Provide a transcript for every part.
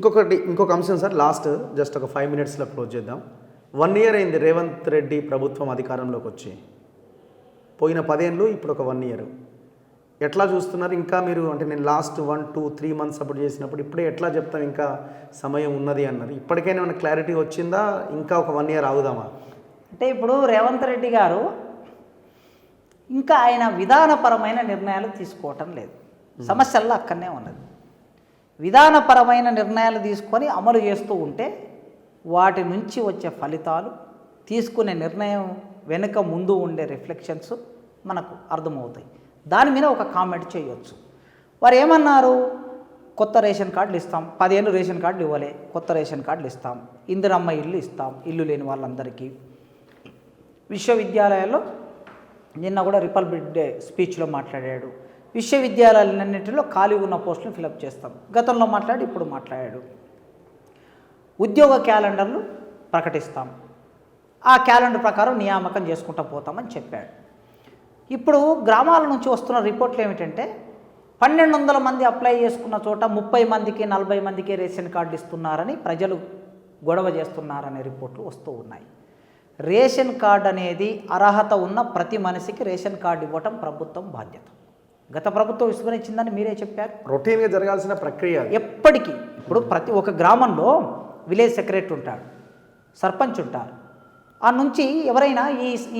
ఇంకొక అంశం sir, last just ఒక 5 minutesలో క్లోజ్ చేద్దాం. 1 year అయింది రేవంత్ రెడ్డి ప్రభుత్వం అధికారంలోకి వచ్చి. పోయిన 10 ఏళ్ళు, ఇప్పుడు ఒక 1 year. ఎట్లా చూస్తున్నారు? ఇంకా మీరు అంటే నేను లాస్ట్ 1, 2, 3 months సపోర్ట్ చేసినప్పుడు ఇప్పుడే ఎట్లా చెప్తాం ఇంకా సమయం ఉన్నది అన్నారు. ఇప్పటికైనా ఏమైనా క్లారిటీ వచ్చిందా? ఇంకా ఒక 1 year ఆగుదామా? అంటే ఇప్పుడు రేవంత్ రెడ్డి గారు ఇంకా ఆయన విధానపరమైన నిర్ణయాలు తీసుకోవటం లేదు. సమస్యల్లో అక్కడనే ఉన్నది. విధానపరమైన నిర్ణయాలు తీసుకొని అమలు చేస్తూ ఉంటే వాటి నుంచి వచ్చే ఫలితాలు, తీసుకునే నిర్ణయం వెనుక ముందు ఉండే రిఫ్లెక్షన్స్ మనకు అర్థమవుతాయి. దాని మీద ఒక కామెంట్ చేయొచ్చు. వారు ఏమన్నారు? కొత్త రేషన్ కార్డులు ఇస్తాం, 10 ఏళ్ళు రేషన్ కార్డులు ఇవ్వలే, కొత్త రేషన్ కార్డులు ఇస్తాం, ఇందిరమ్మ ఇల్లు ఇస్తాం, ఇల్లు లేని వాళ్ళందరికీ. విశ్వవిద్యాలయాల్లో నిన్న కూడా రిపబ్లిక్ డే స్పీచ్లో మాట్లాడాడు. విశ్వవిద్యాలయాలన్నింటిలో ఖాళీ ఉన్న పోస్టులను ఫిలప్ చేస్తాం. గతంలో మాట్లాడి ఇప్పుడు మాట్లాడాడు. ఉద్యోగ క్యాలెండర్లు ప్రకటిస్తాం, ఆ క్యాలెండర్ ప్రకారం నియామకం చేసుకుంటూ పోతామని చెప్పాడు. ఇప్పుడు గ్రామాల నుంచి వస్తున్న రిపోర్ట్లు ఏమిటంటే 1200 మంది అప్లై చేసుకున్న చోట 30 మందికి 40 మందికి రేషన్ కార్డు ఇస్తున్నారని ప్రజలు గొడవ చేస్తున్నారనే రిపోర్ట్లు వస్తూ ఉన్నాయి. రేషన్ కార్డు అనేది అర్హత ఉన్న ప్రతి మనిషికి రేషన్ కార్డు ఇవ్వటం ప్రభుత్వం బాధ్యత. గత ప్రభుత్వం విస్మరించిందని మీరే చెప్పారు. రొటీన్గా జరగాల్సిన ప్రక్రియ ఎప్పటికీ. ఇప్పుడు ప్రతి ఒక్క గ్రామంలో విలేజ్ సెక్రటరీ ఉంటాడు, సర్పంచ్ ఉంటారు. ఆ నుంచి ఎవరైనా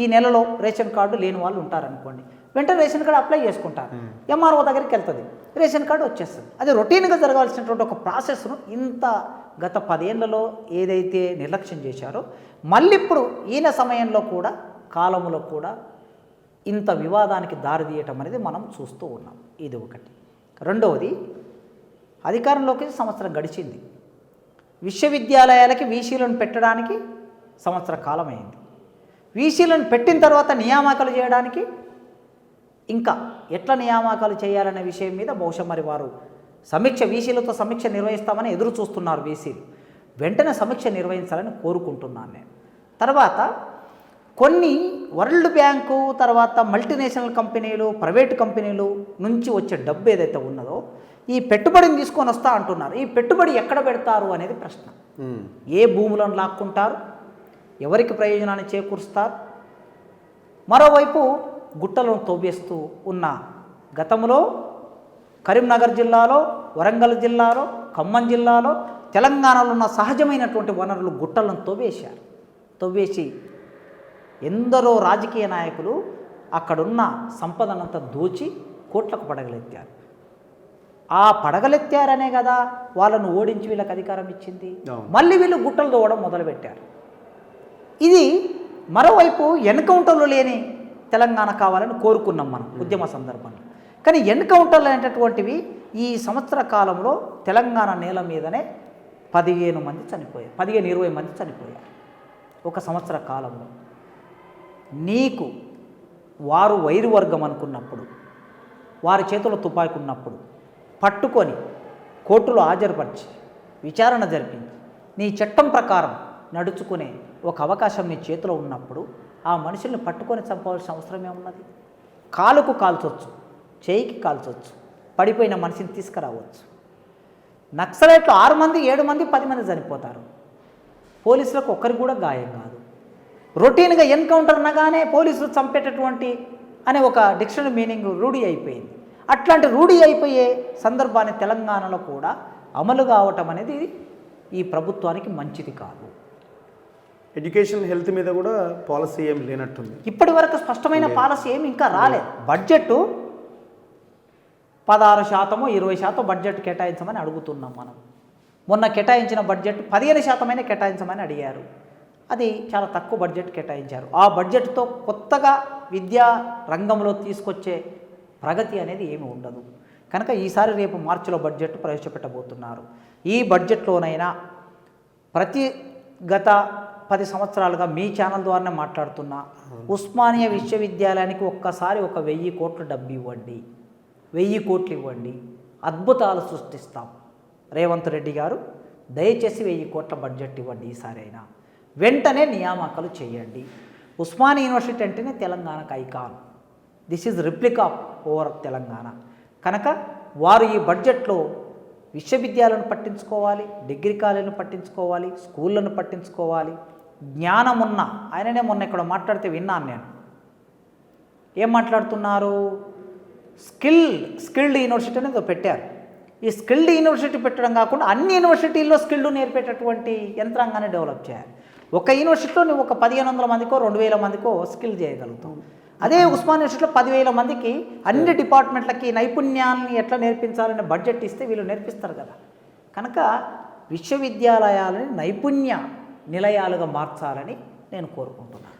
ఈ నెలలో రేషన్ కార్డు లేని వాళ్ళు ఉంటారనుకోండి, వెంటనే రేషన్ కార్డు అప్లై చేసుకుంటారు. ఎంఆర్ఓ దగ్గరికి వెళ్తుంది, రేషన్ కార్డు వచ్చేస్తుంది. అది రొటీన్గా జరగాల్సినటువంటి ఒక ప్రాసెస్ను ఇంత గత 10 ఏళ్లలో ఏదైతే నిర్లక్ష్యం చేశారో, మళ్ళీ ఇప్పుడు ఈయన సమయంలో కూడా, కాలంలో కూడా ఇంత వివాదానికి దారితీయటం అనేది మనం చూస్తూ ఉన్నాం. ఇది ఒకటి. రెండవది, అధికారంలోకి సంవత్సరం గడిచింది. విశ్వవిద్యాలయాలకి వీసీలను పెట్టడానికి సంవత్సర కాలం అయింది. వీసీలను పెట్టిన తర్వాత నియామకాలు చేయడానికి ఇంకా ఎట్లా నియామకాలు చేయాలనే విషయం మీద బహుశా మరి వారు వీసీలతో సమీక్ష నిర్వహిస్తామని ఎదురు చూస్తున్నారు వీసీలు. వెంటనే సమీక్ష నిర్వహించాలని కోరుకుంటున్నాను నేను. తర్వాత కొన్ని వరల్డ్ బ్యాంకు, తర్వాత మల్టీనేషనల్ కంపెనీలు, ప్రైవేటు కంపెనీలు నుంచి వచ్చే డబ్బు ఏదైతే ఉన్నదో ఈ పెట్టుబడిని తీసుకొని వస్తా అంటున్నారు. ఈ పెట్టుబడి ఎక్కడ పెడతారు అనేది ప్రశ్న. ఏ భూములను లాక్కుంటారు, ఎవరికి ప్రయోజనాన్ని చేకూరుస్తారు? మరోవైపు గుట్టలను తవ్వేస్తూ ఉన్న గతంలో కరీంనగర్ జిల్లాలో, వరంగల్ జిల్లాలో, ఖమ్మం జిల్లాలో, తెలంగాణలో ఉన్న సహజమైనటువంటి వనరులు గుట్టలను తవ్వేసి ఎందరో రాజకీయ నాయకులు అక్కడున్న సంపదనంతా దోచి కోట్లకు పడగలెత్తారు. ఆ పడగలెత్తారనే కదా వాళ్ళను ఓడించి వీళ్ళకి అధికారం ఇచ్చింది. మళ్ళీ వీళ్ళు గుట్టలు తోవడం మొదలుపెట్టారు. ఇది మరోవైపు ఎన్కౌంటర్లు లేని తెలంగాణ కావాలని కోరుకున్నాం మనం ఉద్యమ సందర్భంలో. కానీ ఎన్కౌంటర్లు అనేటటువంటివి ఈ సంవత్సర కాలంలో తెలంగాణ నేల మీదనే 15 మంది చనిపోయారు, 15-20 మంది చనిపోయారు ఒక సంవత్సర కాలంలో. నీకు వారు వైరువర్గం అనుకున్నప్పుడు, వారి చేతిలో తుపాకి ఉన్నప్పుడు పట్టుకొని కోర్టులో హాజరుపరిచి విచారణ జరిపించి నీ చట్టం ప్రకారం నడుచుకునే ఒక అవకాశం నీ చేతిలో ఉన్నప్పుడు ఆ మనుషుల్ని పట్టుకొని చంపవలసిన అవసరం ఏమున్నది? కాలుకు కాల్చొచ్చు, చేయికి కాల్చొచ్చు, పడిపోయిన మనిషిని తీసుకురావచ్చు. నక్సలైట్లు 6 మంది, 7 మంది, 10 మంది చనిపోతారు. పోలీసులకు ఒక్కరికి కూడా గాయం కాదు. రొటీన్గా ఎన్కౌంటర్ అనగానే పోలీసులు చంపేటటువంటి అనే ఒక డిక్షనరీ మీనింగ్ రూఢి అయిపోయింది. అట్లాంటి రూఢి అయిపోయే సందర్భాన్ని తెలంగాణలో కూడా అమలు కావటం అనేది ఈ ప్రభుత్వానికి మంచిది కాదు. ఎడ్యుకేషన్, హెల్త్ మీద కూడా పాలసీ ఏం లేనట్టుంది. ఇప్పటి వరకు స్పష్టమైన పాలసీ ఏమి ఇంకా రాలేదు. బడ్జెట్ 16%, 20% బడ్జెట్ కేటాయించమని అడుగుతున్నాం మనం. మొన్న కేటాయించిన బడ్జెట్ 15% కేటాయించమని అడిగారు. అది చాలా తక్కువ బడ్జెట్ కేటాయించారు. ఆ బడ్జెట్తో కొత్తగా విద్యా రంగంలో తీసుకొచ్చే ప్రగతి అనేది ఏమి ఉండదు. కనుక ఈసారి రేపు మార్చిలో బడ్జెట్ ప్రవేశపెట్టబోతున్నారు. ఈ బడ్జెట్లోనైనా గత 10 సంవత్సరాలుగా మీ ఛానల్ ద్వారానే మాట్లాడుతున్నా, ఉస్మానియా విశ్వవిద్యాలయానికి ఒక్కసారి ఒక 1000 కోట్ల డబ్బు ఇవ్వండి, 1000 కోట్లు ఇవ్వండి, అద్భుతాలు సృష్టిస్తాం. రేవంత్ రెడ్డి గారు దయచేసి 1000 కోట్ల బడ్జెట్ ఇవ్వండి. ఈసారి అయినా వెంటనే నియామకాలు చేయండి. ఉస్మానియా యూనివర్సిటీ అంటేనే తెలంగాణకు icon. This is replica over Telangana. కనుక వారు ఈ బడ్జెట్లో విశ్వవిద్యాలయాలను పట్టించుకోవాలి, డిగ్రీ కాలేజీలను పట్టించుకోవాలి, స్కూళ్ళను పట్టించుకోవాలి. జ్ఞానమున్న ఆయననే మొన్న ఇక్కడ మాట్లాడితే విన్నాను నేను. ఏం మాట్లాడుతున్నారు? స్కిల్డ్ యూనివర్సిటీ అనేది పెట్టారు. ఈ స్కిల్డ్ యూనివర్సిటీ పెట్టడం కాకుండా అన్ని యూనివర్సిటీల్లో స్కిల్డ్ నేర్పేటటువంటి యంత్రాంగాన్ని డెవలప్ చేయాలి. ఒక యూనివర్సిటీలో నువ్వు ఒక 1500 మందికో 2000 మందికో స్కిల్ చేయగలుగుతావు. అదే ఉస్మాన్ యూనివర్సిటీలో 10,000 మందికి అన్ని డిపార్ట్మెంట్లకి నైపుణ్యాన్ని ఎట్లా నేర్పించాలనే బడ్జెట్ ఇస్తే వీళ్ళు నేర్పిస్తారు కదా. కనుక విశ్వవిద్యాలయాలని నైపుణ్య నిలయాలుగా మార్చాలని నేను కోరుకుంటున్నాను.